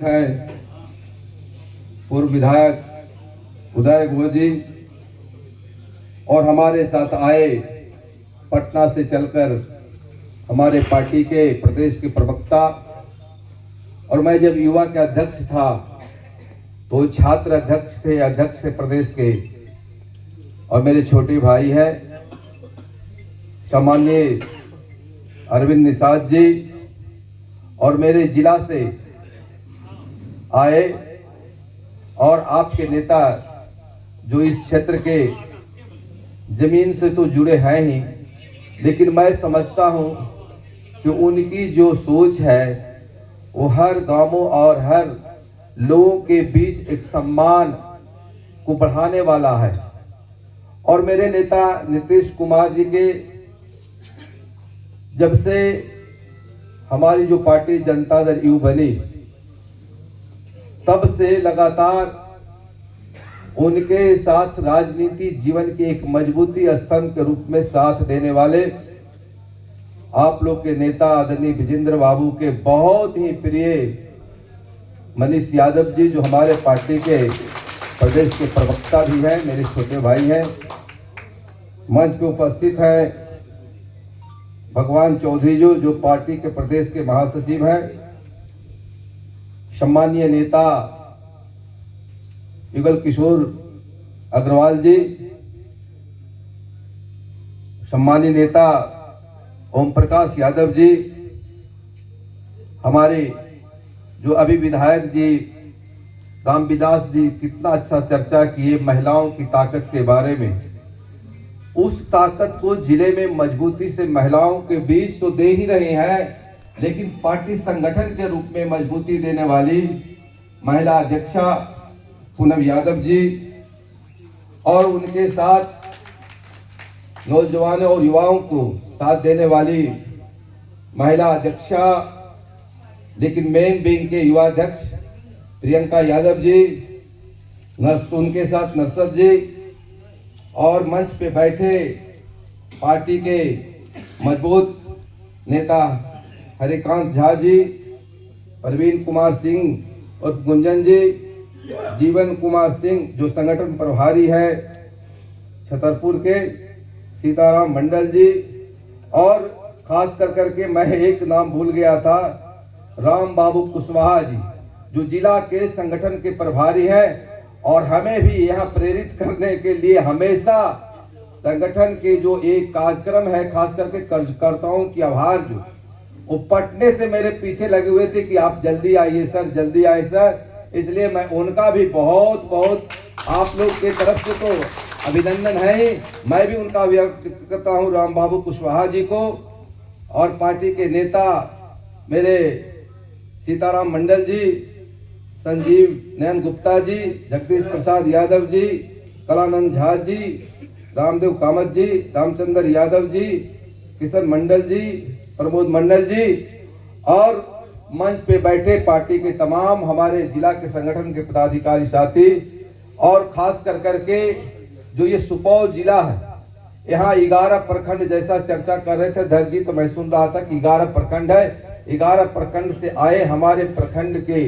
हैं पूर्व विधायक उदय गोयल जी और हमारे साथ आए पटना से चलकर हमारे पार्टी के प्रदेश के प्रवक्ता, और मैं जब युवा के अध्यक्ष था तो छात्र अध्यक्ष थे प्रदेश के, और मेरे छोटे भाई हैं सामान्य अरविंद निषाद जी, और मेरे जिला से आए और आपके नेता जो इस क्षेत्र के जमीन से तो जुड़े हैं ही, लेकिन मैं समझता हूं कि उनकी जो सोच है वो हर गांवों और हर लोगों के बीच एक सम्मान को बढ़ाने वाला है। और मेरे नेता नीतीश कुमार जी के जब से हमारी जो पार्टी जनता दल यू बनी तब से लगातार उनके साथ राजनीति जीवन के एक मजबूती स्तंभ के रूप में साथ देने वाले आप लोग के नेता आदरणीय विजेंद्र बाबू के बहुत ही प्रिय मनीष यादव जी, जो हमारे पार्टी के प्रदेश के प्रवक्ता भी हैं, मेरे छोटे भाई हैं। मंच पे उपस्थित हैं भगवान चौधरी जी, जो पार्टी के प्रदेश के महासचिव हैं। सम्मानीय नेता युगल किशोर अग्रवाल जी, सम्मानीय नेता ओम प्रकाश यादव जी, हमारे जो अभी विधायक जी रामविलास जी कितना अच्छा चर्चा किए महिलाओं की ताकत के बारे में। उस ताकत को जिले में मजबूती से महिलाओं के बीच तो दे ही रहे हैं, लेकिन पार्टी संगठन के रूप में मजबूती देने वाली महिला अध्यक्षा पूनम यादव जी, और उनके साथ नौजवानों और युवाओं को साथ देने वाली महिला अध्यक्षा लेकिन मेन विंग के युवा अध्यक्ष प्रियंका यादव जी, उनके साथ नसरत जी, और मंच पे बैठे पार्टी के मजबूत नेता हरिकांत झा जी, प्रवीण कुमार सिंह और गुंजन जी, जीवन कुमार सिंह जो संगठन प्रभारी है छतरपुर के, सीताराम मंडल जी, और खास करके मैं एक नाम भूल गया था, राम बाबू कुशवाहा जी, जो जिला के संगठन के प्रभारी हैं, और हमें भी यहाँ प्रेरित करने के लिए हमेशा संगठन के जो एक कार्यक्रम है, खास करके कार्यकर्ताओं की आभार, जो वो पटने से मेरे पीछे लगे हुए थे कि आप जल्दी आइए सर, जल्दी आइए सर। इसलिए मैं उनका भी बहुत बहुत आप लोग के तरफ से तो अभिनंदन है ही, मैं भी उनका व्यक्त करता हूँ राम बाबू कुशवाहा जी को, और पार्टी के नेता मेरे सीताराम मंडल जी, संजीव नयन गुप्ता जी, जगदीश प्रसाद यादव जी, कलानंद झा जी, रामदेव कामत जी, रामचंद्र यादव जी, किशन मंडल जी, प्रमोद मंडल जी, और मंच पे बैठे पार्टी के तमाम हमारे जिला के संगठन के पदाधिकारी साथी, और खास करके जो ये सुपौल जिला है, यहाँ 11 प्रखंड जैसा चर्चा कर रहे थे धर जी, तो मैं सुन रहा था कि 11 प्रखंड है। 11 प्रखंड से आए हमारे प्रखंड के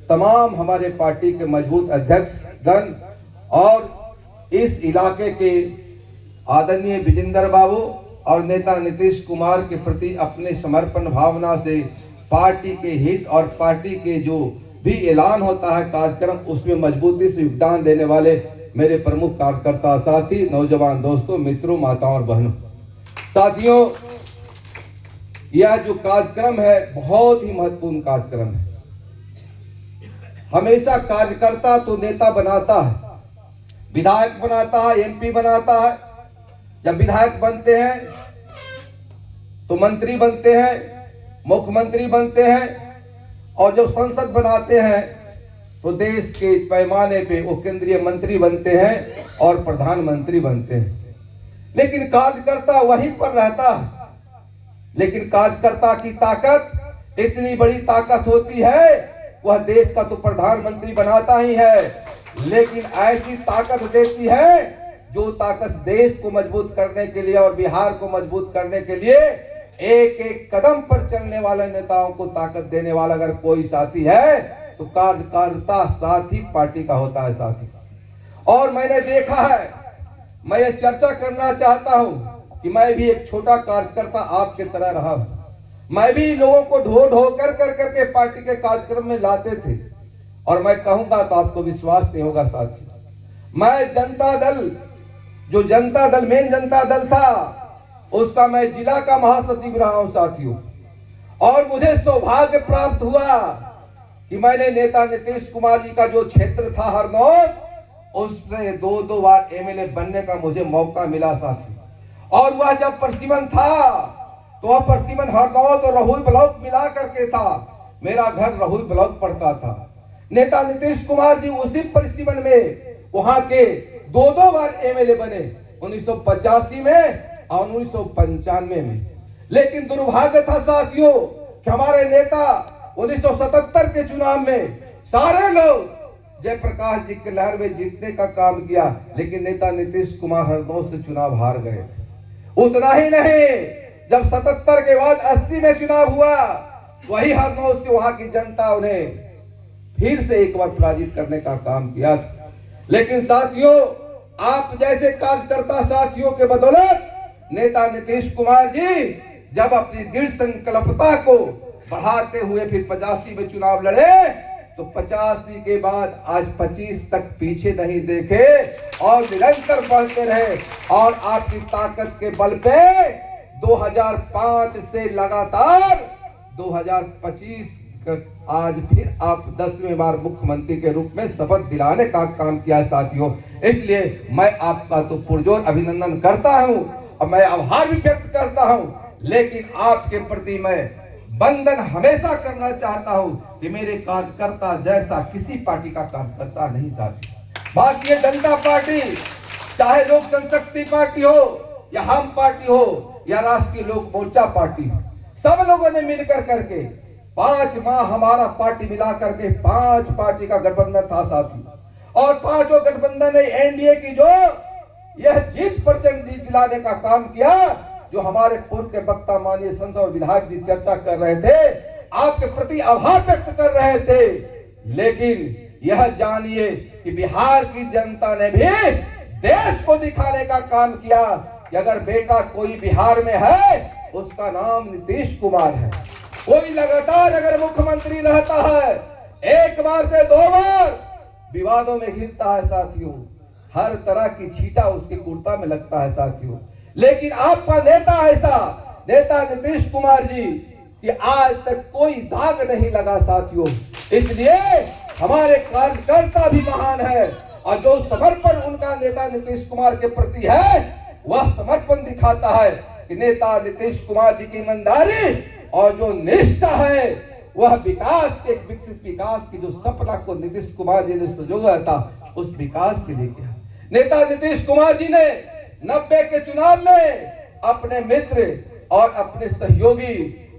तमाम हमारे पार्टी के मजबूत अध्यक्ष गण, और इस इलाके के आदरणीय विजेंद्र बाबू और नेता नीतीश कुमार के प्रति अपने समर्पण भावना से पार्टी के हित और पार्टी के जो भी ऐलान होता है कार्यक्रम, उसमें मजबूती से योगदान देने वाले मेरे प्रमुख कार्यकर्ता साथी, नौजवान दोस्तों, मित्रों, माताओं और बहनों, साथियों, यह जो कार्यक्रम है बहुत ही महत्वपूर्ण कार्यक्रम है। हमेशा कार्यकर्ता तो नेता बनाता है, विधायक बनाता है, एमपी बनाता है। जब विधायक बनते हैं तो मंत्री बनते हैं, मुख्यमंत्री बनते हैं, और जब संसद बनाते हैं तो देश के पैमाने पे वो केंद्रीय मंत्री बनते हैं और प्रधानमंत्री बनते हैं। लेकिन कार्यकर्ता वहीं पर रहता है, लेकिन कार्यकर्ता की ताकत इतनी बड़ी ताकत होती है, वह देश का तो प्रधानमंत्री बनाता ही है, लेकिन ऐसी ताकत देती है जो ताकत देश को मजबूत करने के लिए और बिहार को मजबूत करने के लिए एक एक कदम पर चलने वाले नेताओं को ताकत देने वाला अगर कोई साथी है तो कार्यकर्ता साथी पार्टी का होता है साथी। और मैंने देखा है, मैं ये चर्चा करना चाहता हूं कि मैं भी एक छोटा कार्यकर्ता आपके तरह रहा हूं। मैं भी लोगों को ढो ढो कर के पार्टी के कार्यक्रम में लाते थे, और मैं कहूंगा तो आपको विश्वास नहीं होगा साथी, मैं जनता दल, जो जनता दल मेन जनता दल था, उसका मैं जिला का महासचिव रहा हूं साथियों। और मुझे सौभाग्य प्राप्त हुआ कि मैंने नेता नीतीश कुमार जी का जो क्षेत्र था हरनौत, उससे 2 बार एमएलए बनने का मुझे मौका मिला साथियों। और वह जब परिसीमन था तो वह परिसीमन हरनौत और रहुई ब्लॉक मिला करके था। मेरा घर रहुई ब्लॉक पड़ता था। नेता नीतीश कुमार जी उसी परिसीमन में वहां के 2 बार एमएलए बने, 1985 में और 1995 में। लेकिन दुर्भाग्य था साथियों कि हमारे नेता 1977 के चुनाव में सारे लोग जयप्रकाश जी के लहर में जीतने का काम किया, लेकिन नेता नीतीश कुमार हरनौत से चुनाव हार गए। उतना ही नहीं, जब 77 के बाद 80 में चुनाव हुआ, वही हरनौत से वहां की जनता उन्हें फिर से एक बार पराजित करने का काम किया था। लेकिन साथियों, आप जैसे कार्यकर्ता साथियों के बदौलत नेता नीतीश कुमार जी जब अपनी दृढ़ संकल्पता को बढ़ाते हुए फिर 85 में चुनाव लड़े, तो 85 के बाद आज 25 तक पीछे नहीं देखे और निरंतर बढ़ते रहे। और आपकी ताकत के बल पे 2005 से लगातार 2025 आज फिर आप 10वीं बार मुख्यमंत्री के रूप में शपथ दिलाने का काम किया साथियों। इसलिए मैं आपका तो पुरजोर अभिनंदन करता हूं और मैं आभार भी व्यक्त करता हूं, लेकिन आपके प्रति मैं बंधन हमेशा करना चाहता हूं कि मेरे कार्यकर्ता जैसा किसी पार्टी का कार्यकर्ता नहीं साथी। भारतीय जनता पार्टी, चाहे लोक जनशक्ति पार्टी हो या हम पार्टी हो या राष्ट्रीय लोक मोर्चा पार्टी हो, सब लोगों ने मिलकर करके 5 माह हमारा पार्टी मिला करके 5 पार्टी का गठबंधन था साथी। और 5 गठबंधन ने एनडीए की जो यह जीत प्रचंड दिलाने का काम किया, जो हमारे पूर्व के वक्ता माननीय सांसद और विधायक जी चर्चा कर रहे थे, आपके प्रति आभार व्यक्त कर रहे थे। लेकिन यह जानिए कि बिहार की जनता ने भी देश को दिखाने का काम किया कि अगर बेटा कोई बिहार में है, उसका नाम नीतीश कुमार है। कोई लगातार अगर मुख्यमंत्री रहता है, 1 बार से 2 बार विवादों में घिरता है साथियों, हर तरह की छींटा उसके कुर्ता में लगता है साथियों। लेकिन आपका नेता ऐसा, नेता नीतीश कुमार जी, कि आज तक कोई दाग नहीं लगा साथियों। इसलिए हमारे कार्यकर्ता भी महान है, और जो समर्पण उनका नेता नीतीश कुमार के प्रति है, वह समर्पण दिखाता है कि नेता नीतीश कुमार जी की ईमानदारी और जो निष्ठा है, वह विकास के, विकसित विकास की जो सपना को नीतीश कुमार जी ने संजोया था, उस विकास के लिए किया। नेता नीतीश कुमार जी ने 90 के चुनाव में अपने मित्र और अपने सहयोगी,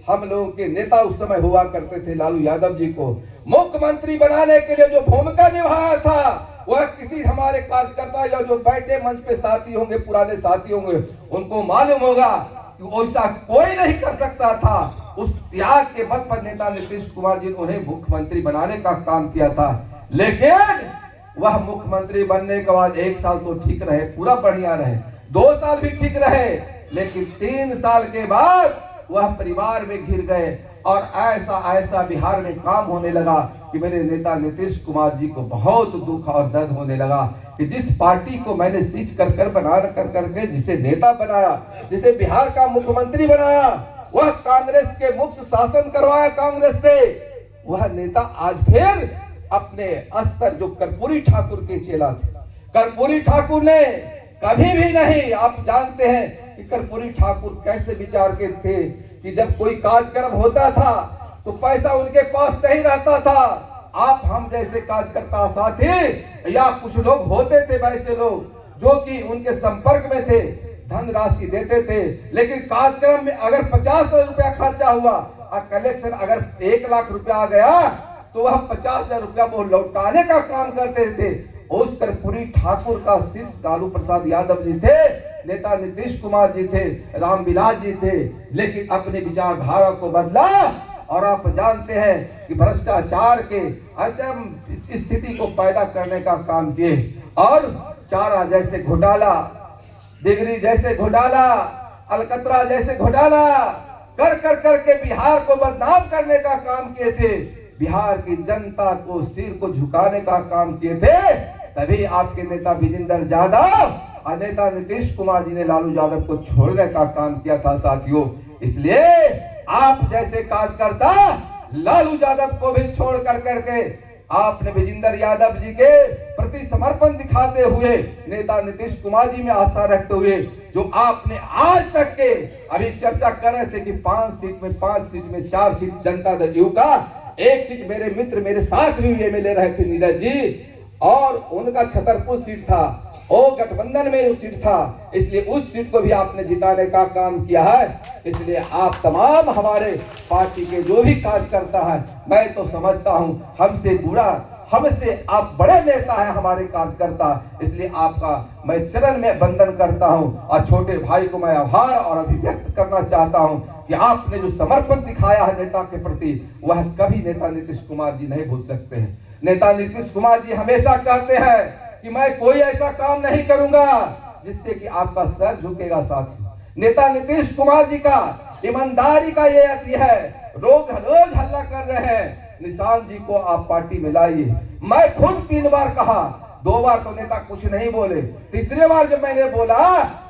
हम लोगों के नेता उस समय हुआ करते थे, लालू यादव जी को मुख्यमंत्री बनाने के लिए जो भूमिका निभाया था, वह किसी हमारे कार्यकर्ता या जो बैठे मंच पे साथी होंगे, पुराने साथी होंगे, उनको मालूम होगा कि ऐसा कोई नहीं कर सकता था। उस त्याग के बल पर नेता नीतीश कुमार जी ने उन्हें मुख्यमंत्री बनाने का काम किया था। लेकिन वह मुख्यमंत्री बनने के बाद 1 साल तो ठीक रहे, पूरा बढ़िया रहे, 2 साल भी ठीक रहे, लेकिन 3 साल के बाद वह परिवार में घिर गए। और ऐसा बिहार में काम होने लगा कि मेरे नेता नीतीश कुमार जी को बहुत दुख और दर्द होने लगा कि जिस पार्टी को मैंने सींच कर बना करके जिसे नेता बनाया, जिसे बिहार का मुख्यमंत्री बनाया, वह कांग्रेस के मुक्त शासन करवाया कांग्रेस से, वह नेता आज फिर अपने अस्तर, जो कर्पूरी ठाकुर के चेला थे, कर्पूरी ठाकुर ने कभी भी नहीं, आप जानते हैं कि कर्पूरी ठाकुर कैसे विचार के थे कि जब कोई कार्यक्रम होता था तो पैसा उनके पास नहीं रहता था। आप हम जैसे कार्यकर्ता साथी या कुछ लोग होते थे, वैसे लोग जो कि उनके संपर्क में थे, धनराशि देते थे। लेकिन कार्यक्रम में अगर 50,000 रुपया खर्चा हुआ और कलेक्शन अगर 1 लाख रुपया आ गया, तो वह 50,000 रुपया वो लौटाने का काम करते थे। उस कर्पूरी ठाकुर का शिष्य लालू प्रसाद यादव जी थे, नेता नीतीश कुमार जी थे, रामविलास जी थे। लेकिन अपने विचारधारा को बदला और आप जानते हैं कि भ्रष्टाचार के अचम स्थिति को पैदा करने का काम किए और चारा जैसे घोटाला, डिग्री जैसे घोटाला, अलकतरा जैसे घोटाला कर कर करके बिहार को बदनाम करने का काम किए थे। बिहार की जनता को सिर को झुकाने का काम किए थे। तभी आपके नेता विजेंद्र यादव और नेता नीतीश कुमार जी ने लालू यादव को छोड़ने का काम किया था साथियों। इसलिए आप जैसे कार्यकर्ता लालू यादव को भी छोड़ कर करके आपने विजेंद्र यादव जी के प्रति समर्पण दिखाते हुए नेता नीतीश कुमार जी में आस्था रखते हुए जो आपने आज तक के अभी चर्चा कर रहे थे कि 5 सीट में 4 सीट जनता दल यू का, 1 सीट मेरे मित्र मेरे साथ भी एमएलए रहे थे नीरज जी, और उनका छतरपुर सीट था, वो गठबंधन में वो सीट था। इसलिए उस सीट को भी आपने जिताने का काम किया है। इसलिए आप तमाम हमारे पार्टी के जो भी कार्यकर्ता है, मैं तो समझता हूं हमसे बुरा, हमसे आप बड़े नेता हैं हमारे कार्यकर्ता, इसलिए आपका मैं चरण में वंदन करता हूं और छोटे भाई को मैं आभार और अभिव्यक्त करना चाहता हूं कि आपने जो समर्पण दिखाया है नेता के प्रति, वह कभी नेता नीतीश कुमार जी नहीं भूल सकते हैं। नेता नीतीश कुमार जी हमेशा कहते हैं कि मैं कोई ऐसा काम नहीं करूंगा जिससे कि आपका सर झुकेगा। साथी नेता नीतीश कुमार जी का ईमानदारी का ये अति है, रोज हल्ला कर रहे हैं निशान जी को आप पार्टी में लाइए। मैं खुद 3 बार कहा, 2 बार तो नेता कुछ नहीं बोले, तीसरे बार जब मैंने बोला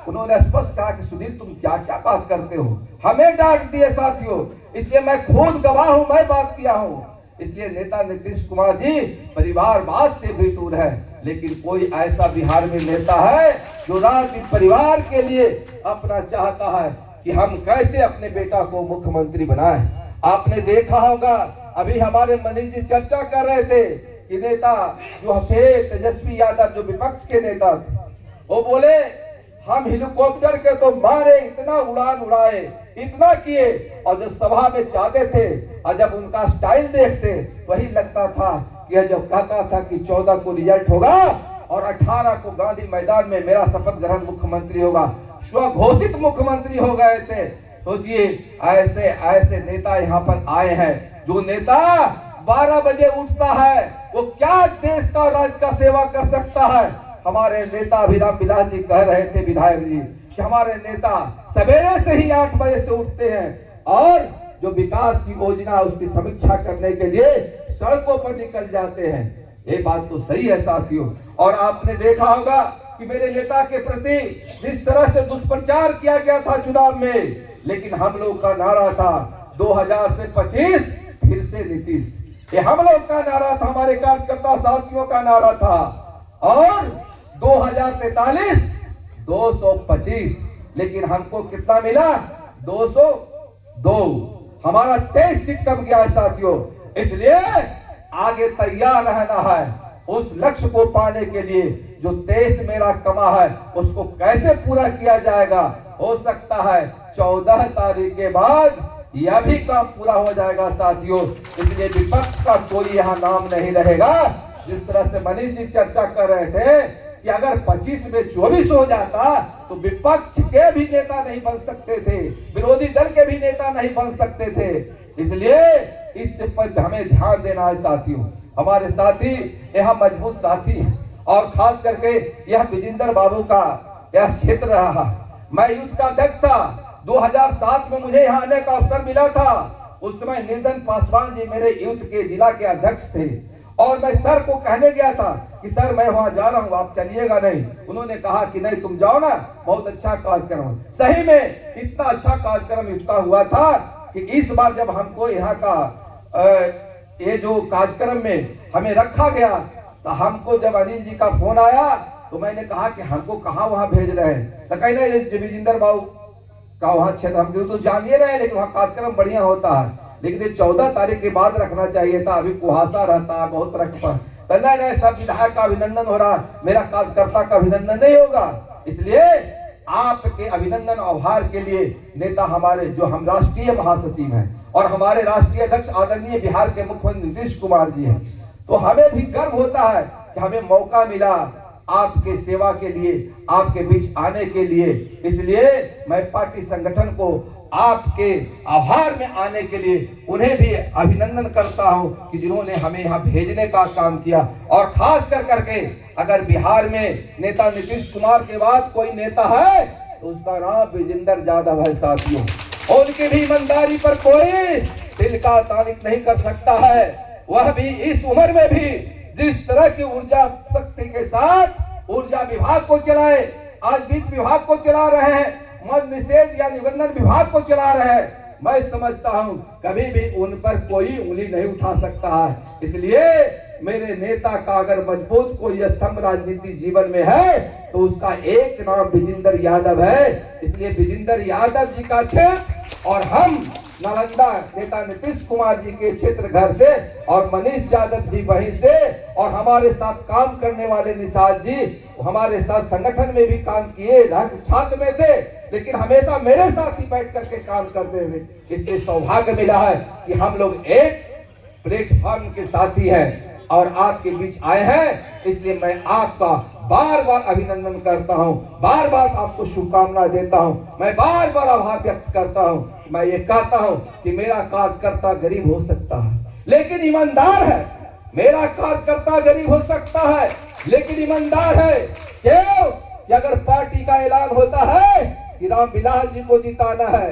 उन्होंने स्पष्ट कहा कि सुनील तुम क्या क्या बात करते हो, हमें डांट दिए साथियों। इसलिए मैं खुद गवाह हूं, मैं बात किया हूं। इसलिए नेता नीतीश कुमार जी परिवारवाद से भी दूर है, लेकिन कोई ऐसा बिहार में नेता है जो राजनीतिक परिवार के लिए अपना चाहता है कि हम कैसे अपने बेटा को मुख्यमंत्री बनाएं। आपने देखा होगा अभी हमारे मनीष जी चर्चा कर रहे थे कि नेता जो थे तेजस्वी यादव जो विपक्ष के नेता थे, वो बोले हम हेलीकॉप्टर के तो मारे, इतना उड़ान उड़ाए, इतना किए, और जो सभा में चाहते थे और जब उनका स्टाइल देखते वही लगता था कि जब कहता था कि 14 को रिजल्ट होगा और 18 को गांधी मैदान में मेरा शपथ ग्रहण मुख्यमंत्री होगा, स्वघोषित मुख्यमंत्री हो गए थे। सोचिए ऐसे ऐसे नेता यहाँ पर आए हैं। जो नेता 12 बजे उठता है वो क्या देश का राज्य का सेवा कर सकता है। हमारे नेता अभिराम विलास जी कह रहे थे, विधायक जी, कि हमारे नेता सवेरे से ही 8 बजे से उठते हैं और जो विकास की योजना उसकी समीक्षा करने के लिए सड़कों पर निकल जाते हैं। ये बात तो सही है साथियों। और आपने देखा होगा कि मेरे नेता के प्रति जिस तरह से दुष्प्रचार किया गया था चुनाव में, लेकिन हम लोग का नारा था 2000 से 25 फिर से नीतीश, ये हम लोग का नारा था, हमारे कार्यकर्ता साथियों का नारा था। और 2043 225, लेकिन हमको कितना मिला? 202। हमारा 23 सीट कम गया है साथियों। इसलिए आगे तैयार रहना है उस लक्ष्य को पाने के लिए। जो 23 मेरा कमा है उसको कैसे पूरा किया जाएगा, हो सकता है 14 तारीख के बाद यह भी काम पूरा हो जाएगा साथियों। इसलिए विपक्ष का कोई यहाँ नाम नहीं रहेगा। जिस तरह से मनीष जी चर्चा कर रहे थे कि अगर 25 में 24 हो जाता तो विपक्ष के भी नेता नहीं बन सकते थे, विरोधी दल के भी नेता नहीं बन सकते थे। इसलिए इस पर हमें ध्यान देना है साथियों। हमारे साथी यह मजबूत साथी है और खास करके यह विजेंद्र बाबू का यह क्षेत्र रहा। मैं यूथ का अध्यक्ष था, 2007 में मुझे यहाँ आने का अवसर मिला था। उस समय निर्धन पासवान जी मेरे यूथ के जिला के अध्यक्ष थे और मैं सर को कहने गया था कि सर मैं वहां जा रहा हूं, आप चलिएगा नहीं। उन्होंने कहा कि नहीं तुम जाओ ना, बहुत अच्छा कार्यक्रम। सही में इतना अच्छा कार्यक्रम इसका हुआ था कि इस बार जब हमको यहाँ का ये जो कार्यक्रम में हमें रखा गया तो हमको जब अनिल जी का फोन आया तो मैंने कहा कि हमको कहाँ वहां भेज रहे हैं। तो कहीं नहीं विजेंद्र बाबू का वहां क्षेत्र हम तो जानिए रहे, लेकिन वहाँ कार्यक्रम बढ़िया होता है, लेकिन ये 14 तारीख के बाद रखना चाहिए था। अभी कुहासा रहता है बहुत रख पर, नहीं सब विधायक का अभिनंदन हो रहा, मेरा कार्यकर्ता का अभिनंदन नहीं होगा। इसलिए आपके अभिनंदन आभार के लिए नेता हमारे जो हम राष्ट्रीय महासचिव हैं और हमारे राष्ट्रीय अध्यक्ष आदरणीय बिहार के मुख्यमंत्री नीतीश कुमार जी हैं, तो हमें भी गर्व होता है कि हमें मौका मिला आपके सेवा के लिए, आपके बीच आने के लिए। इसलिए मैं पार्टी संगठन को आपके आभार में आने के लिए उन्हें भी अभिनंदन करता हूं कि जिन्होंने हमें यहाँ भेजने का काम किया। और खास कर करके अगर बिहार में नेता नीतीश कुमार के बाद कोई नेता है तो उसका नाम विजेंद्र यादव है साथियों। उनकी भी ईमानदारी पर कोई दिल का तारीफ नहीं कर सकता है। वह भी इस उम्र में भी जिस तरह की ऊर्जा शक्ति के साथ ऊर्जा विभाग को चलाए, आज वित्त विभाग को चला रहे हैं, मद निषेध या निबंधन विभाग को चला रहे हैं, मैं समझता हूं कभी भी उन पर कोई उंगली नहीं उठा सकता है। इसलिए मेरे नेता का अगर मजबूत कोई स्तंभ राजनीति जीवन में है तो उसका एक नाम विजेंद्र यादव है। इसलिए विजेंद्र यादव जी का क्षेत्र और हम नालंदा नेता नीतीश कुमार जी के क्षेत्र घर से और मनीष यादव जी वहीं से और हमारे साथ काम करने वाले निषाद जी हमारे साथ संगठन में भी काम किए, छात्र में थे लेकिन हमेशा मेरे साथ ही बैठ करके काम करते थे। इसलिए सौभाग्य मिला है कि हम लोग एक प्लेटफॉर्म के साथी हैं और आपके बीच आए हैं। इसलिए मैं आपका बार बार अभिनंदन करता हूं, बार बार आपको शुभकामना देता हूं, मैं बार बार आभार व्यक्त करता हूं। मैं ये कहता हूं कि मेरा कार्यकर्ता गरीब हो सकता है लेकिन ईमानदार है। मेरा कार्यकर्ता गरीब हो सकता है लेकिन ईमानदार है। क्यों कि अगर पार्टी का ऐलान होता है कि रामविलास जी को जिताना है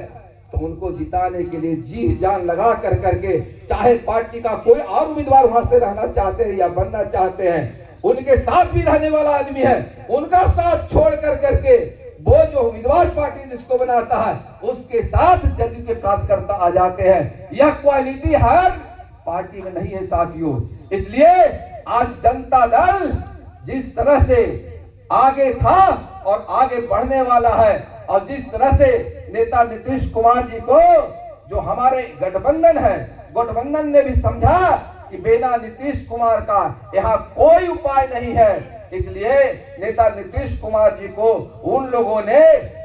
तो उनको जिताने के लिए जी जान लगा कर करके, चाहे पार्टी का कोई और उम्मीदवार वहां से रहना चाहते हैं या बनना चाहते हैं, उनके साथ भी रहने वाला आदमी है, उनका साथ छोड़ कर करके वो जो उम्मीदवार पार्टी जिसको बनाता है उसके साथ जदयू के कार्यकर्ता आ जाते हैं। यह क्वालिटी हर पार्टी में नहीं है साथियों। इसलिए आज जनता दल जिस तरह से आगे था और आगे बढ़ने वाला है और जिस तरह से नेता नीतीश कुमार जी को जो हमारे गठबंधन है, गठबंधन ने भी समझा कि बिना नीतीश कुमार का यहाँ कोई उपाय नहीं है। इसलिए नेता नीतीश कुमार जी को उन लोगों ने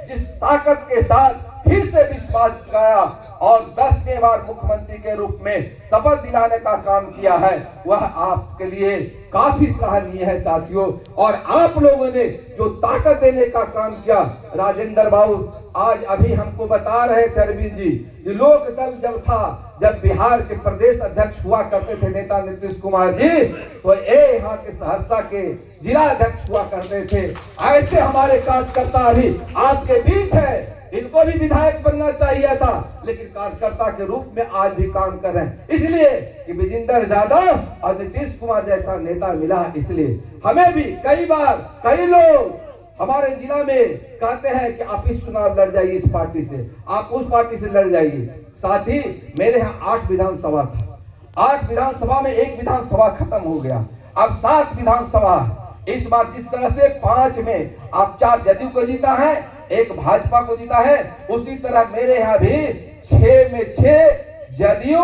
जिस ताकत के साथ फिर से विश्वास दिलाया और 10वें बार मुख्यमंत्री के रूप में शपथ दिलाने का काम किया है, वह आपके लिए काफी सराहनीय है साथियों। और आप लोगों ने जो ताकत देने का काम किया, राजेंद्र बाबू आज अभी हमको बता रहे थे अरविंद जी, लोक दल जब था, जब बिहार के प्रदेश अध्यक्ष हुआ करते थे नेता नीतीश कुमार जी, तो यहाँ के सहरसा के जिला अध्यक्ष हुआ करते थे। ऐसे हमारे कार्यकर्ता अभी आपके बीच है, इनको भी विधायक बनना चाहिए था लेकिन कार्यकर्ता के रूप में आज भी काम कर रहे हैं। इसलिए कि विजेंद्र यादव और नीतीश कुमार जैसा नेता मिला, इसलिए हमें भी कई बार कई लोग हमारे जिला में कहते हैं कि आप इस चुनाव लड़ जाइए, इस पार्टी से, आप उस पार्टी से लड़ जाइए। साथ ही मेरे यहाँ 8 विधानसभा था, 8 विधानसभा में एक विधानसभा खत्म हो गया, अब 7 विधानसभा। इस बार जिस तरह से 5 में आप 4 जदयू को जीता है, 1 भाजपा को जीता है, उसी तरह मेरे यहाँ भी 6 में 6 जदयू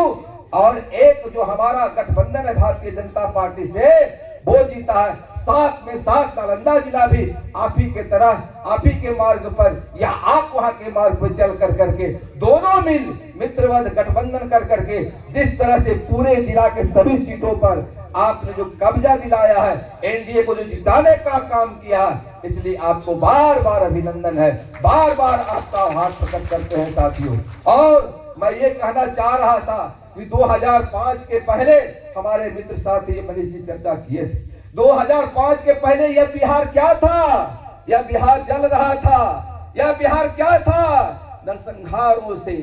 और 1 जो हमारा गठबंधन है भारतीय जनता पार्टी से वो जीता है। 7 में 7 नालंदा जिला भी आप ही के तरह, आप ही के मार्ग पर या आप वहां के मार्ग पर चल कर करके दोनों मिल मित्रवत गठबंधन कर करके जिस तरह से पूरे जिला के सभी सीटों पर आपने जो कब्जा दिलाया है, एनडीए को जो जिताने का काम किया है, इसलिए आपको बार बार अभिनंदन है, बार बार आपका आभार प्रकट करते हैं साथियों। और मैं ये कहना चाह रहा था कि 2005 के पहले हमारे मित्र साथी मनीष जी चर्चा किए थे, 2005 के पहले यह बिहार क्या था, यह बिहार जल रहा था, यह बिहार क्या था, नरसंहारों से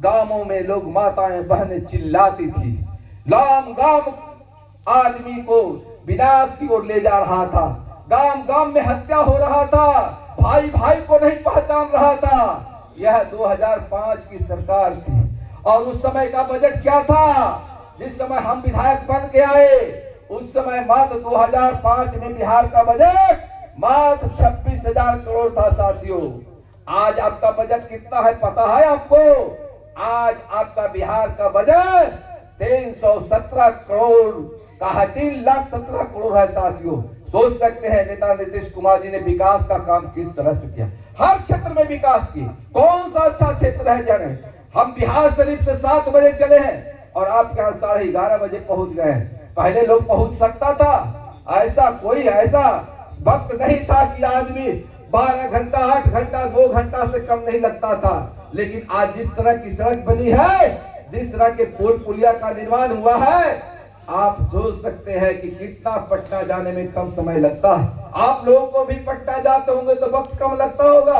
गांवों में लोग माताएं बहनें चिल्लाती थी, गांव गांव आदमी को विनाश की ओर ले जा रहा था, गांव गांव में हत्या हो रहा था, भाई भाई को नहीं पहचान रहा था। यह 2005 की सरकार थी। और उस समय का बजट क्या था, जिस समय हम विधायक बन के आए उस समय मात्र 2005 में बिहार का बजट मात्र 26,000 करोड़ था साथियों। आज आपका बजट कितना है पता है आपको? आज आपका बिहार का बजट 317 करोड़ का है, 3,17,00,000 करोड़ है साथियों। सोच सकते हैं नेता नीतीश कुमार जी ने विकास का काम किस तरह से किया, हर क्षेत्र में विकास की। कौन सा अच्छा क्षेत्र है जाने, हम बिहार शरीफ से 7 बजे चले हैं और आपके यहाँ 11:30 बजे पहुंच गए हैं। पहले लोग पहुंच सकता था, ऐसा कोई ऐसा वक्त नहीं था कि आदमी 12 घंटा 8 घंटा 2 घंटा से कम नहीं लगता था। लेकिन आज जिस तरह की सड़क बनी है, जिस तरह के पुल पुलिया का निर्माण हुआ है, आप सोच सकते हैं कि कितना पटना जाने में कम समय लगता है। आप लोगों को भी पटना जाते होंगे तो वक्त कम लगता होगा,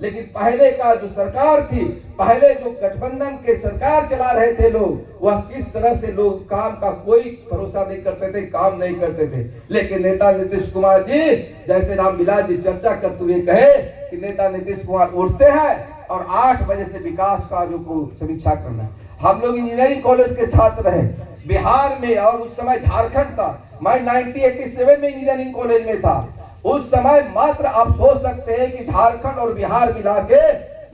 लेकिन पहले का जो सरकार थी, पहले जो गठबंधन के सरकार चला रहे थे लोग, वह किस तरह से लोग काम का कोई भरोसा नहीं करते थे, काम नहीं करते थे। लेकिन नेता नीतीश कुमार जी, जैसे रामविलास जी चर्चा करते हुए कहे कि नेता नीतीश कुमार उठते हैं और 8 बजे से विकास कार्यों को समीक्षा करना। हम लोग इंजीनियरिंग कॉलेज के छात्र हैं बिहार में, और उस समय झारखंड था। मैं 1987 में इंजीनियरिंग कॉलेज में था। उस समय मात्र आप सोच सकते हैं कि झारखंड और बिहार मिला के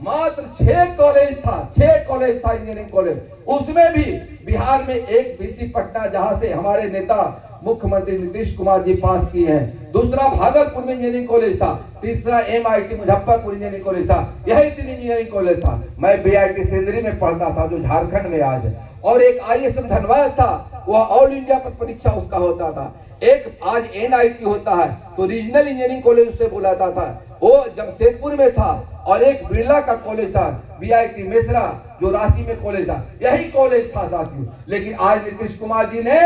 मात्र 6 कॉलेज था, 6 कॉलेज था इंजीनियरिंग कॉलेज। उसमें भी बिहार में एक बीसी पटना, जहां से हमारे नेता मुख्यमंत्री नीतीश कुमार जी पास किए हैं। दूसरा भागलपुर में इंजीनियरिंग कॉलेज था। तीसरा MIT मुजफ्फरपुर इंजीनियरिंग कॉलेज था। यही 3 इंजीनियरिंग कॉलेज था। मैं BIT सेंद्री में पढ़ता था, जो झारखंड में आज है। और एक ISM धनबाद था, वह ऑल इंडिया पर परीक्षा उसका होता था। एक आज NIT होता है, तो रीजनल इंजीनियरिंग कॉलेज उसे बोला जाता था, वो जमशेदपुर में था। और एक बिरला का कॉलेज था, BIT मेसरा, जो रांची में कॉलेज था। यही कॉलेज था साथियों। लेकिन आज नीतीश कुमार जी ने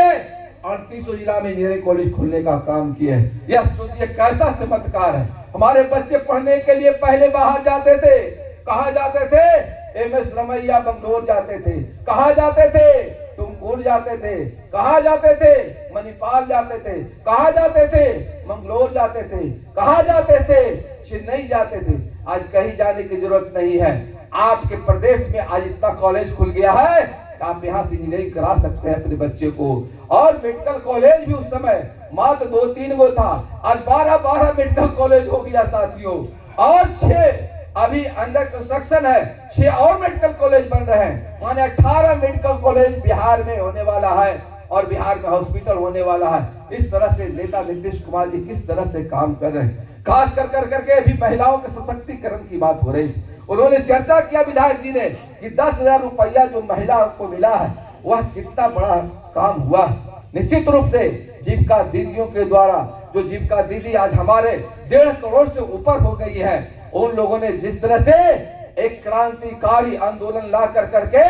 3800 जिला में इंजीनियरिंग कॉलेज खोलने का काम किया है। यह सोचिए कैसा चमत्कार है। हमारे बच्चे पढ़ने के लिए पहले बाहर जाते थे। कहाँ जाते थे? MS रमैया बंगलोर जाते थे। कहाँ जाते थे? तुमकुर जाते थे। कहाँ जाते थे? मणिपाल जाते थे। कहाँ जाते थे? मंगलोर जाते थे। कहाँ जाते थे? चेन्नई जाते थे। आज कहीं जाने की जरूरत नहीं है। आपके प्रदेश में आज इतना कॉलेज खुल गया है, आप यहाँ से इंजीनियरिंग करा सकते हैं अपने बच्चे को। और मेडिकल कॉलेज भी उस समय मात्र 2-3 गो था, आज 12-12 मेडिकल कॉलेज हो गया साथियों। और 6 अभी अंडर कंस्ट्रक्शन है, 6 और मेडिकल कॉलेज बन रहे हैं। माने 18 मेडिकल कॉलेज बिहार में होने वाला है, और बिहार में हॉस्पिटल होने वाला है। इस तरह से नेता नीतीश कुमार जी किस तरह से काम कर रहे हैं। खास कर करके अभी महिलाओं के सशक्तिकरण की बात हो रही है। उन्होंने चर्चा किया विधायक जी ने कि 10,000 रुपया जो महिला को मिला है, वह कितना बड़ा काम हुआ। निश्चित रूप से जीविका दीदियों के द्वारा, जो जीविका दीदी आज हमारे 1.5 करोड़ से ऊपर हो गई है, उन लोगों ने जिस तरह से एक क्रांतिकारी आंदोलन ला करके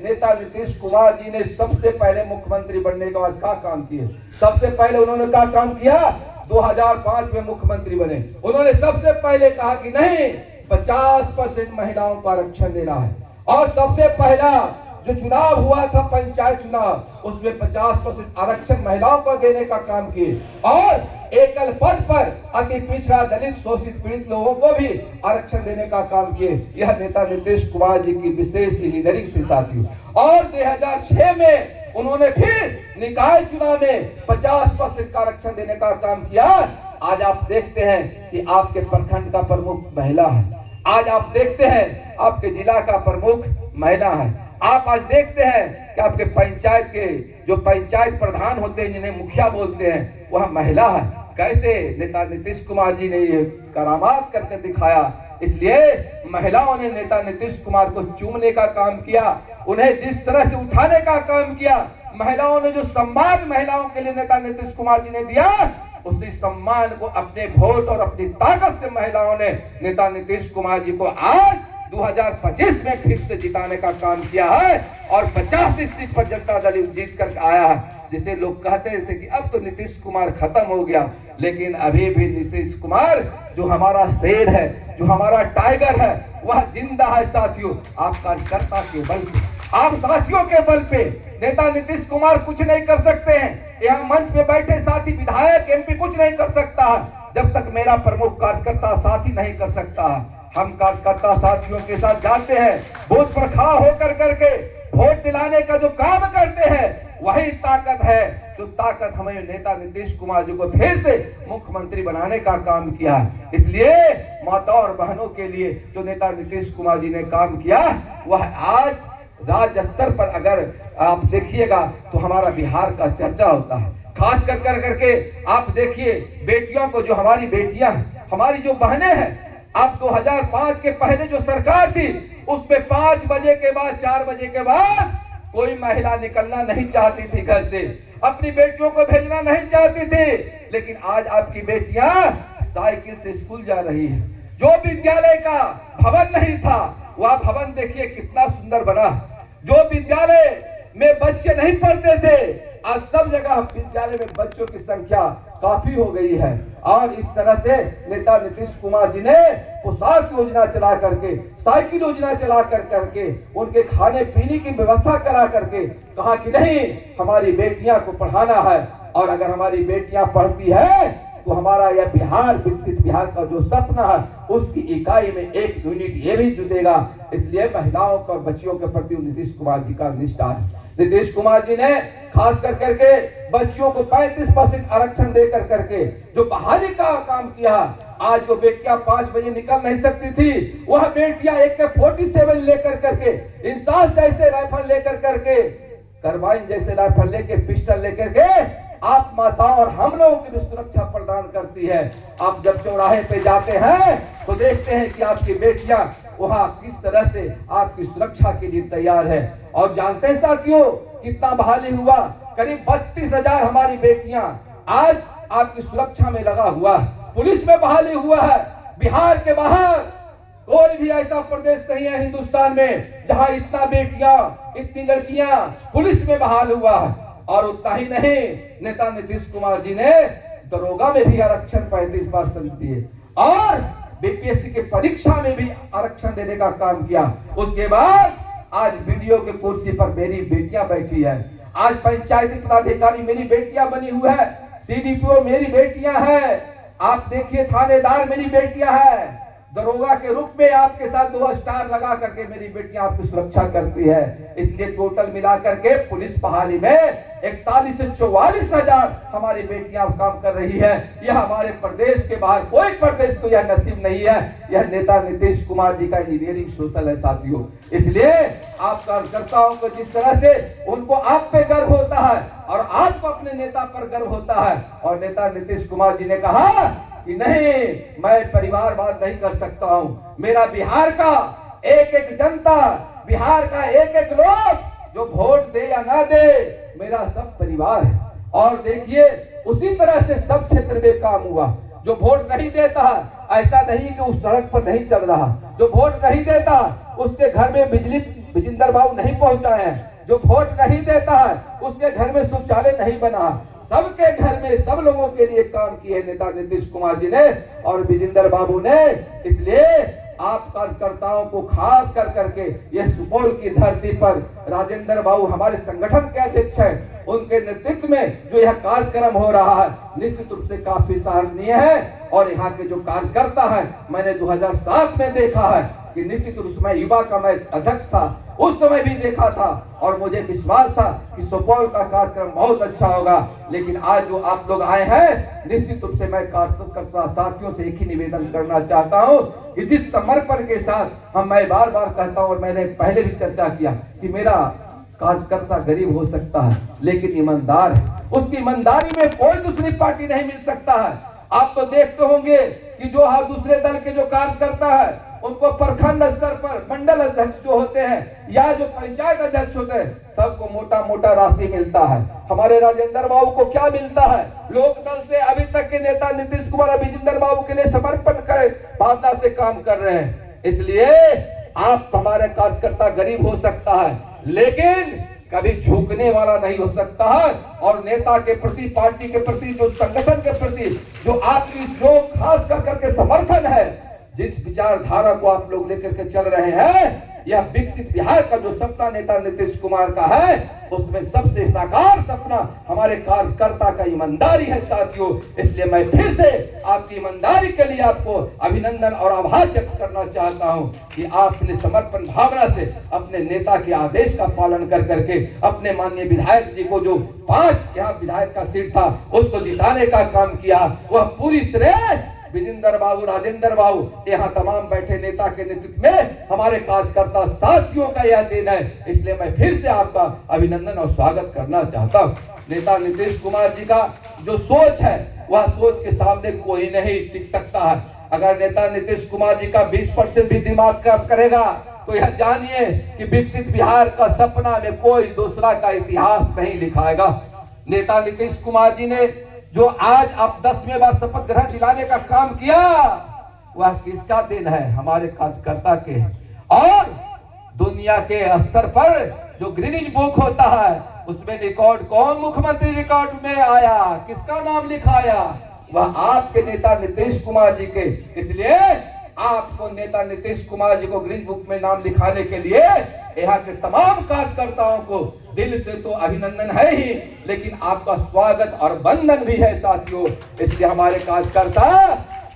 नेता नीतीश कुमार जी ने सबसे पहले मुख्यमंत्री बनने के बाद क्या काम किए। सबसे पहले उन्होंने क्या काम किया? 2005 में मुख्यमंत्री बने। उन्होंने सबसे पहले कहा कि नहीं, 50% महिलाओं को आरक्षण देना है। और सबसे पहला जो चुनाव हुआ था पंचायत चुनाव, उसमें 50% आरक्षण महिलाओं को देने का काम किए। और एकल पद पर अति पिछड़ा, दलित, शोषित, पीड़ित लोगों को भी आरक्षण देने का काम किए। यह नेता नीतीश कुमार जी की विशेष लीडरिंग थी साथियों। और 2006 में उन्होंने फिर निकाय चुनाव में 50% का आरक्षण देने का काम किया। आज आप देखते हैं कि आपके प्रखंड का प्रमुख महिला है। आज आप देखते हैं आपके जिला का प्रमुख महिला है। आप आज देखते हैं कि आपके पंचायत के जो पंचायत प्रधान होते हैं, जिन्हें मुखिया बोलते हैं, वह महिला है। कैसे नेता नीतीश कुमार जी ने ये करामात करके दिखाया। इसलिए महिलाओं ने नेता नीतीश कुमार को चूमने का काम किया, उन्हें जिस तरह से उठाने का काम किया। महिलाओं ने जो सम्मान महिलाओं के लिए नेता नीतीश कुमार जी ने दिया, उसी सम्मान को अपने वोट और अपनी ताकत से महिलाओं ने नेता नीतीश कुमार जी को आज 2025 में फिर से जिताने का काम किया है। और 85 सीट पर जनता दल जीत कर आया है। जिसे लोग कहते थे कि अब तो नीतीश कुमार खत्म हो गया, लेकिन अभी भी नीतीश कुमार जो हमारा शेर है, जो हमारा टाइगर है, वह जिंदा है साथियों। आप कार्यकर्ता के बल पे, आप साथियों के बल पे नेता नीतीश कुमार कुछ नहीं कर सकते हैं। यहाँ मंच पे बैठे साथी, विधायक, MP कुछ नहीं कर सकता है जब तक मेरा प्रमुख कार्यकर्ता साथी नहीं कर सकता है। हम कार्यकर्ता साथियों के साथ जाते हैं, बूथ पर खड़ा होकर करके वोट दिलाने का जो काम करते हैं, वही ताकत है जो ताकत हमें नेता नीतीश कुमार जी को फिर से मुख्यमंत्री बनाने का काम किया। इसलिए माता और बहनों के लिए जो नेता नीतीश कुमार जी ने काम किया, वह आज राज्य स्तर पर अगर आप देखिएगा तो हमारा बिहार का चर्चा होता है। खास कर करके आप देखिए बेटियों को, जो हमारी बेटियां हैं, हमारी जो बहनें हैं, आप 2005 के पहले जो सरकार थी, उसमें 5 बजे के बाद, 4 बजे के बाद कोई महिला निकलना नहीं चाहती थी घर से, अपनी बेटियों को भेजना नहीं चाहती थी। लेकिन आज आपकी बेटियां साइकिल से स्कूल जा रही है। जो विद्यालय का भवन नहीं था, वह भवन देखिए कितना सुंदर बना। जो विद्यालय में बच्चे नहीं पढ़ते थे, आज सब जगह विद्यालय में बच्चों की संख्या काफी हो गई है। और इस तरह से नेता नीतीश कुमार जी ने पोशाक योजना चला करके, साइकिल योजना चला करके उनके खाने पीने की व्यवस्था करा करके कहा कि नहीं, हमारी बेटियां को पढ़ाना है, और अगर हमारी बेटियां पढ़ती है तो हमारा यह बिहार, विकसित बिहार का जो सपना है, उसकी इकाई में एक यूनिट ये भी जुटेगा। इसलिए महिलाओं और बच्चियों के प्रति नीतीश कुमार जी का निष्ठा है। नीतीश कुमार जी ने खास कर करके बच्चियों को 35% आरक्षण दे करके जो बहाली का काम किया। आज जो बेटियां 5 बजे निकल नहीं सकती थी, वह बेटियां AK-47 लेकर करके, इंसास जैसे राइफल लेकर करके, कार्बाइन जैसे राइफल लेके, पिस्टल लेकर के आप माताओं और हम लोगों की भी सुरक्षा प्रदान करती है। आप जब चौराहे पे जाते हैं तो देखते हैं कि आपकी बेटियां वहां किस तरह से आपकी सुरक्षा के लिए तैयार है। और जानते हैं साथियों, कितना बहाली हुआ, करीब 32,000 हमारी बेटियां आज आपकी सुरक्षा में लगा हुआ है। पुलिस में बहाली हुआ है। बिहार के बाहर कोई भी ऐसा प्रदेश नहीं है हिंदुस्तान में जहां इतना बेटियां, इतनी लड़कियां पुलिस में बहाल हुआ है। और उतना ही नहीं, नेता नीतीश कुमार जी ने दरोगा में भी आरक्षण 35% दिए, और बीपीएससी के परीक्षा में भी आरक्षण देने का काम किया। उसके बाद आज वीडियो के कुर्सी पर मेरी बेटियां बैठी है। आज पंचायती पदाधिकारी मेरी बेटियां बनी हुई है, CDPO मेरी बेटियां हैं, आप देखिए थानेदार मेरी बेटियां हैं, दरोगा के रूप में आपके साथ 2 स्टार लगा करके मेरी बेटियां आपकी सुरक्षा करती है। इसलिए टोटल मिला करके पुलिस बहाली में 41 से 44 हजार हमारी बेटियां काम कर रही है। यह हमारे प्रदेश के बाहर कोई प्रदेश को यह नसीब नहीं है। यह नेता नीतीश कुमार जी का इंजीनियरिंग सोशल है साथियों। इसलिए आप कार्यकर्ताओं को जिस तरह से उनको आप पे गर्व होता है और आपको अपने नेता पर गर्व होता है, और नेता नीतीश कुमार जी ने कहा कि नहीं, मैं परिवारवाद नहीं कर सकता हूं। मेरा बिहार का एक एक जनता, बिहार का एक एक लोग जो वोट दे या ना दे, मेरा सब परिवार है। और देखिए उसी तरह से सब क्षेत्र में काम हुआ। जो वोट नहीं देता, ऐसा नहीं कि उस सड़क पर नहीं चल रहा। जो वोट नहीं देता, उसके घर में बिजली विजेंद्र बाबू नहीं पहुंचाए हैं। जो वोट नहीं देता है, उसके घर में शौचालय नहीं बना। सबके घर में सब लोगों के लिए काम किए नेता नीतीश कुमार जी ने और विजेंद्र बाबू ने। इसलिए आप कार्यकर्ताओं को खास कर करके यह सुपौल की धरती पर राजेंद्र बाबू हमारे संगठन के अध्यक्ष हैं, उनके नेतृत्व में जो यह कार्यक्रम हो रहा है निश्चित रूप से काफी सराहनीय है। और यहाँ के जो कार्यकर्ता है, मैंने 2007 में देखा है कि निश्चित रूप से युवा का मैं अध्यक्ष था, उस समय भी देखा था और मुझे विश्वास था कि सुपौल का कार्यक्रम बहुत अच्छा होगा। लेकिन आज जो आप लोग आए हैं, निश्चित रूप से मैं कार्यकर्ता साथियों से एक ही निवेदन करना चाहता हूं कि जिस समर्पण के साथ मैं बार बार कहता हूं और मैंने पहले भी चर्चा किया कि मेरा कार्यकर्ता गरीब हो सकता है लेकिन ईमानदार है। उसकी ईमानदारी में कोई दूसरी पार्टी नहीं मिल सकता है। आप तो देखते होंगे कि जो दूसरे दल के जो कार्यकर्ता है, उनको प्रखंड स्तर पर मंडल अध्यक्ष जो होते हैं या जो पंचायत अध्यक्ष होते हैं, सबको मोटा मोटा राशि मिलता है। हमारे राजेंद्र बाबू को क्या मिलता है? लोक दल से अभी तक के नेता नीतीश कुमार विजेंद्र बाबू के लिए समर्पण करे भावना से काम कर रहे हैं। इसलिए आप हमारे कार्यकर्ता गरीब हो सकता है लेकिन कभी झुकने वाला नहीं हो सकता है। और नेता के प्रति, पार्टी के प्रति, जो संगठन के प्रति जो आपकी जो खास कर करके समर्थन है, जिस विचारधारा को आप लोग लेकर के चल रहे हैं, यह विकसित बिहार का जो सपना नेता नीतीश कुमार का है, उसमें सबसे साकार सपना हमारे कार्यकर्ता का ईमानदारी है साथियों। इसलिए मैं फिर से आपकी ईमानदारी के लिए आपको अभिनंदन और आभार व्यक्त करना चाहता हूं कि आपने समर्पण भावना से अपने नेता के आदेश का पालन कर करके अपने माननीय विधायक जी को जो 5 यहाँ विधायक का सीट था उसको जिताने का काम किया। वह पूरी श्रेय विजेंद्र बाबू, राजेंद्र बाबू, यहाँ तमाम बैठे नेता के नेतृत्व में हमारे कार्यकर्ता साथियों का यह दिन है। इसलिए मैं फिर से आपका अभिनंदन और स्वागत करना चाहता हूँ। नेता नीतीश कुमार जी का जो सोच है, वह सोच के सामने कोई नहीं टिक सकता है। अगर नेता नीतीश कुमार जी का 20% भी दिमाग काम करेगा तो यह जानिए कि विकसित बिहार का सपना में कोई दूसरा का इतिहास नहीं लिखाएगा। नेता नीतीश कुमार जी ने जो आज आप 10वें बार शपथ ग्रहण दिलाने का काम किया, वह किसका दिन है? हमारे कार्यकर्ता के। और दुनिया के स्तर पर जो गिनीज बुक होता है उसमें रिकॉर्ड कौन मुख्यमंत्री रिकॉर्ड में आया, किसका नाम लिखाया? वह आपके नेता नीतीश कुमार जी के। इसलिए आपको नेता नीतीश कुमार जी को ग्रीन बुक में नाम लिखाने के लिए यहाँ के तमाम कार्यकर्ताओं को दिल से तो अभिनंदन है ही, लेकिन आपका स्वागत और वंदन भी है साथियों। इसलिए हमारे कार्यकर्ता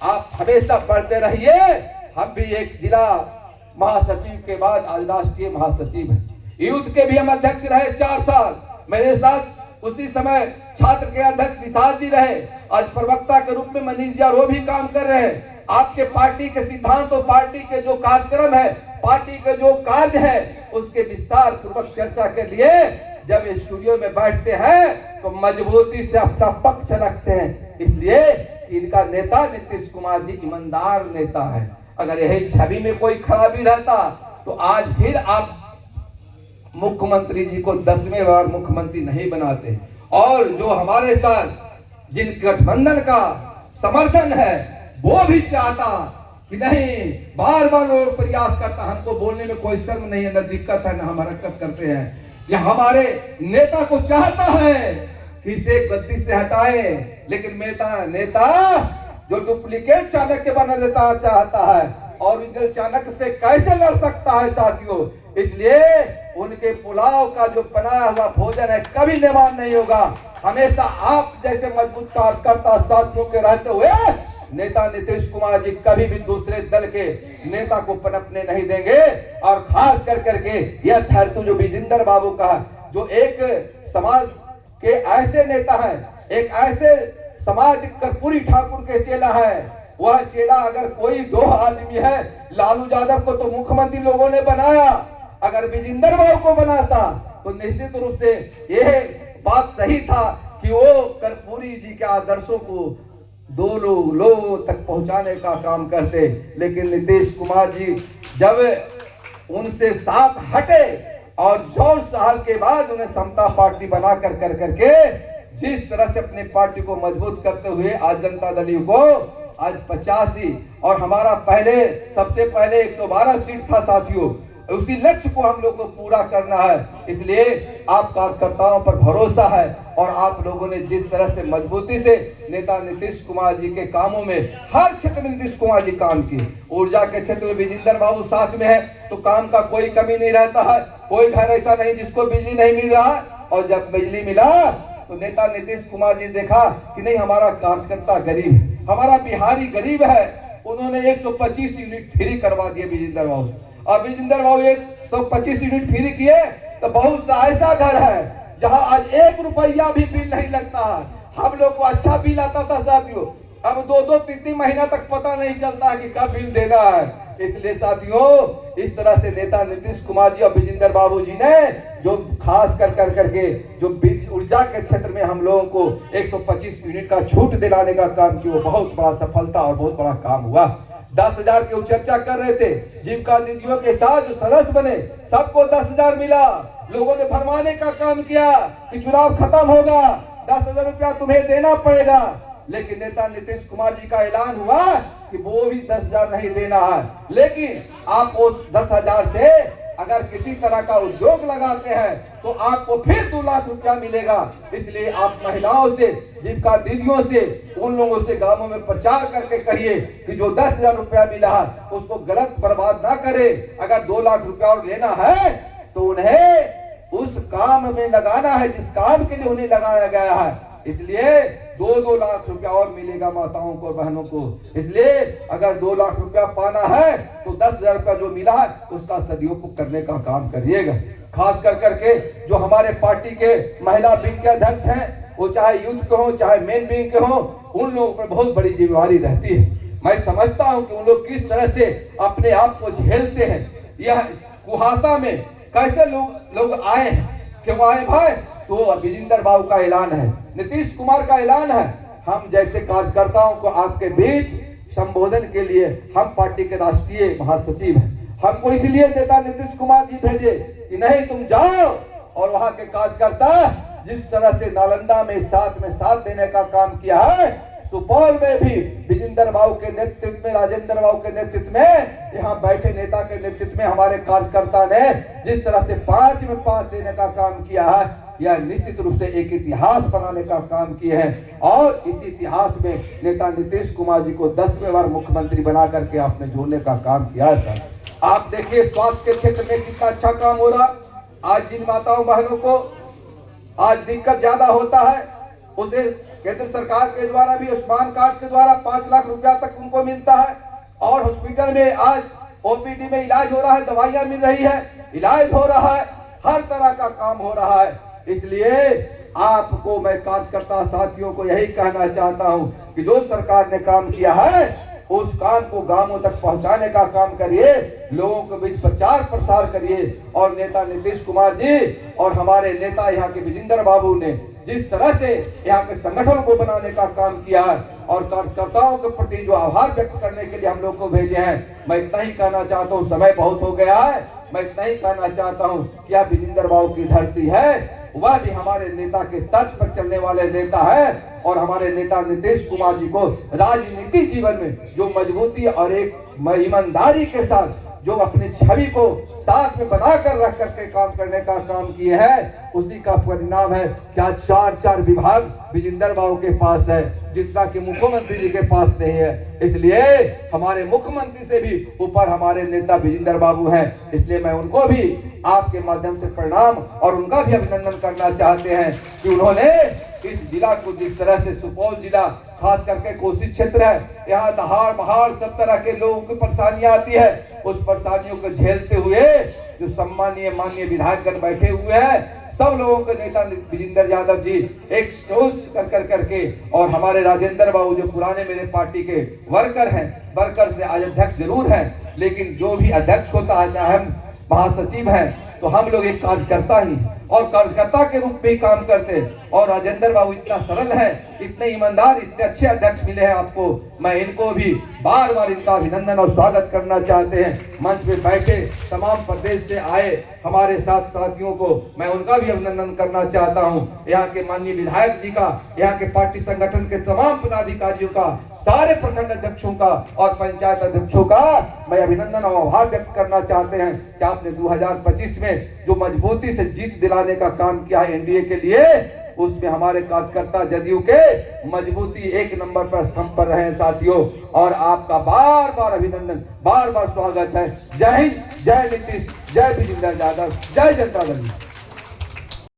आप हमेशा बढ़ते रहिए। हम भी एक जिला महासचिव के बाद आज राष्ट्रीय महासचिव है। यूथ के भी हम अध्यक्ष रहे 4 साल। मेरे साथ उसी समय छात्र के अध्यक्ष निषाद जी रहे। आज प्रवक्ता के रूप में मनीष जी वो भी काम कर रहे हैं। आपके पार्टी के सिद्धांत और पार्टी के जो कार्यक्रम है, पार्टी के जो कार्य है, उसके विस्तार पूर्वक चर्चा के लिए जब स्टूडियो में बैठते हैं तो मजबूती से अपना पक्ष रखते हैं। इसलिए इनका नेता नीतीश कुमार जी ईमानदार नेता है। अगर यही छवि में कोई खराबी रहता तो आज फिर आप मुख्यमंत्री जी को 10वें बार मुख्यमंत्री नहीं बनाते। और जो हमारे साथ जिन गठबंधन का समर्थन है वो भी चाहता कि नहीं, बार बार वो प्रयास करता। हमको बोलने में कोई शर्म नहीं है, न दिक्कत है, न हम हरकत करते हैं। ये हमारे नेता को चाहता है कि इसे गद्दी से हटाए, लेकिन नेता जो डुप्लीकेट चाणक्य बना देता चाहता है, ओरिजिनल चाणक्य से कैसे लड़ सकता है साथियों। इसलिए उनके पुलाव का जो बनाया हुआ भोजन है कभी निर्माण नहीं होगा। हमेशा आप जैसे मजबूत कार्यकर्ता साथियों के रहते हुए नेता नीतीश कुमार जी कभी भी दूसरे दल के नेता को पनपने नहीं देंगे। और खास कर करके यह धरतु जो विजेंद्र बाबू का, जो एक समाज के ऐसे नेता है, एक ऐसे समाज कर्पूरी ठाकुर के चेला है। वह चेला अगर कोई 2 आदमी है, लालू यादव को तो मुख्यमंत्री लोगों ने बनाया, अगर विजेंद्र बाबू को बनाता तो निश्चित रूप से यह बात सही था कि वो कर्पूरी जी के आदर्शों को 2 लोगों तक पहुंचाने का काम करते। लेकिन नीतीश कुमार जी जब उनसे साथ हटे और 14 साल के बाद उन्हें समता पार्टी बना कर करके जिस तरह से अपनी पार्टी को मजबूत करते हुए आज जनता दल को आज 85 और हमारा सबसे पहले 112 सीट था साथियों। उसी लक्ष्य को हम लोग को पूरा करना है। इसलिए आप कार्यकर्ताओं पर भरोसा है और आप लोगों ने जिस तरह से मजबूती से नेता नीतीश कुमार जी के कामों में हर क्षेत्र में नीतीश कुमार जी काम किए। ऊर्जा के क्षेत्र में विजेंद्र बाबू साथ में है तो काम का कोई कमी नहीं रहता है। कोई घर ऐसा नहीं जिसको बिजली नहीं मिल रहा। और जब बिजली मिला तो नेता नीतीश कुमार जी देखा कि नहीं, हमारा कार्यकर्ता गरीब है, हमारा बिहारी गरीब है। उन्होंने 125 यूनिट फ्री करवा दिए विजेंद्र बाबू। और विजेंद्र बाबू 125 यूनिट फ्री किए तो बहुत सा ऐसा घर है जहां आज 1 रुपया भी बिल नहीं लगता है। हम लोग को अच्छा बिल आता था साथियों, अब 2-2, 3-3 महीना तक पता नहीं चलता है कि कब बिल देना है। इसलिए साथियों इस तरह से नेता नीतीश कुमार जी और विजेंद्र बाबू जी ने जो खास कर करके जो ऊर्जा के क्षेत्र में हम लोगों को 125 यूनिट का छूट दिलाने का काम किया, वो बहुत बड़ा सफलता और बहुत बड़ा काम हुआ। 10,000 की चर्चा कर रहे थे, जीविका दीदियों के साथ जो सदस्य बने सबको 10,000 मिला। लोगों ने भरमाने का काम किया कि चुनाव खत्म होगा, 10,000 रुपया तुम्हें देना पड़ेगा। लेकिन नेता नीतीश कुमार जी का ऐलान हुआ कि वो भी 10,000 नहीं देना है, लेकिन आप उस 10,000 से अगर किसी तरह का उद्योग लगाते हैं तो आपको फिर 2 लाख रुपया मिलेगा। इसलिए आप महिलाओं से, जीविका दीदियों से, उन लोगों से गांवों में प्रचार करके कहिए कि जो 10,000 रुपया मिला है उसको गलत बर्बाद ना करे। अगर 2 लाख रुपया और लेना है तो उन्हें उस काम में लगाना है जिस काम के लिए उन्हें लगाया गया है। इसलिए 2-2 लाख रुपया और मिलेगा माताओं को और बहनों को। इसलिए अगर 2 लाख रुपया पाना है तो 10,000 रुपया जो मिला है उसका सदुपयोग करने का काम करिएगा। खास कर करके जो हमारे पार्टी के महिला विंग के अध्यक्ष हैं, वो चाहे यूथ के हो चाहे मेन विंग के हो, उन लोगों पर बहुत बड़ी जिम्मेवारी रहती है। मैं समझता हूं कि उन लोग किस तरह से अपने आप को झेलते हैं। यह कुहासा में कैसे लोग आए हैं, क्यों आए भाई? तो विजेंद्र बाबू का ऐलान है, नीतीश कुमार का ऐलान है। हम जैसे कार्यकर्ताओं को आपके बीच संबोधन के लिए हम पार्टी के राष्ट्रीय महासचिव हैं। हमको इसलिए नेता नीतीश कुमार जी भेजे कि नहीं तुम जाओ और वहां के कार्यकर्ता जिस तरह से नालंदा में साथ देने का काम किया है, सुपौल में भी विजेंद्र बाबू के नेतृत्व में, राजेंद्र बाबू के नेतृत्व में, यहाँ बैठे नेता के नेतृत्व में हमारे कार्यकर्ता ने जिस तरह से 5 में 5 देने का काम किया है, यह निश्चित रूप से एक इतिहास बनाने का काम किए हैं। और इस इतिहास में नेता नीतीश कुमार जी को 10वें बार मुख्यमंत्री बना करके आपने जोड़ने का काम किया है। आप देखिए स्वास्थ्य के क्षेत्र में कितना अच्छा काम हो रहा। आज जिन माताओं बहनों को आज दिक्कत ज्यादा होता है, उसे केंद्र सरकार के द्वारा भी आयुष्मान कार्ड के द्वारा 5 लाख रुपया तक उनको मिलता है। और हॉस्पिटल में आज ओपीडी में इलाज हो रहा है, दवाइयां मिल रही है, इलाज हो रहा है, हर तरह का काम हो रहा है। इसलिए आपको मैं कार्यकर्ता साथियों को यही कहना चाहता हूं कि जो सरकार ने काम किया है उस काम को गांवों तक पहुंचाने का काम करिए, लोगों के बीच प्रचार प्रसार करिए। और नेता नीतीश कुमार जी और हमारे नेता यहाँ के विजेंद्र बाबू ने जिस तरह से यहाँ के संगठन को बनाने का काम किया है और कार्यकर्ताओं के प्रति जो आभार व्यक्त करने के लिए हम लोग को भेजे हैं, मैं इतना ही कहना चाहता हूँ। समय बहुत हो गया है, मैं इतना ही कहना चाहता हूँ कि यह विजेंद्र बाबू की धरती है, वह भी हमारे नेता के तर्ज पर चलने वाले नेता है। और हमारे नेता नीतीश कुमार जी को राजनीतिक जीवन में जो मजबूती और एक ईमानदारी के साथ जो अपनी छवि को साथ में बनाकर रख करके काम करने का काम किए हैं, उसी का परिणाम है कि आज 4 विभाग विजेंद्र बाबू के पास है, जितना कि मुख्यमंत्री जी के पास नहीं है। इसलिए हमारे मुख्यमंत्री से भी ऊपर हमारे नेता विजेंद्र बाबू हैं। इसलिए मैं उनको भी आपके माध्यम से प्रणाम और उनका भी अभिनंदन करना चाहते हैं कि उन्होंने इस जिला को जिस तरह से, सुपौल जिला खास करके कोसी क्षेत्र है, यहाँ दहाड़ बहाड़ सब तरह के लोगों की परेशानियां आती है, उस परेशानियों को झेलते हुए जो सम्मानीय माननीय विधायकगण बैठे हुए हैं, सब लोगों के नेता विजेंद्र यादव जी एक सोच कर करके, और हमारे राजेंद्र बाबू जो पुराने मेरे पार्टी के वर्कर हैं, वर्कर से आज अध्यक्ष जरूर हैं, लेकिन जो भी अध्यक्ष होता है, चाहे हम महासचिव हैं, तो हम लोग एक कार्यकर्ता ही और कार्यकर्ता के रूप में काम करते हैं। और राजेंद्र बाबू इतना सरल है, इतने ईमानदार, इतने अच्छे अध्यक्ष मिले हैं आपको। मैं इनको भी बार बार इनका अभिनंदन और स्वागत करना चाहते हैं। मंच पे बैठे तमाम प्रदेश से आए हमारे साथ साथियों को मैं उनका भी अभिनंदन करना चाहता हूं। यहाँ के माननीय विधायक जी का, यहाँ के पार्टी संगठन के तमाम पदाधिकारियों का, सारे प्रखंड अध्यक्षों का और पंचायत अध्यक्षों का मैं अभिनंदन और आभार व्यक्त करना चाहते हैं कि आपने 2025 में जो मजबूती से जीत दिलाने का काम किया है एनडीए के लिए, उसमें हमारे कार्यकर्ता जदयू के मजबूती 1 नंबर पर स्तंभ पर रहे हैं साथियों। और आपका बार बार अभिनंदन, बार बार स्वागत है। जय हिंद, जय नीतीश, जय विजेंद्र यादव, जय जनता दल।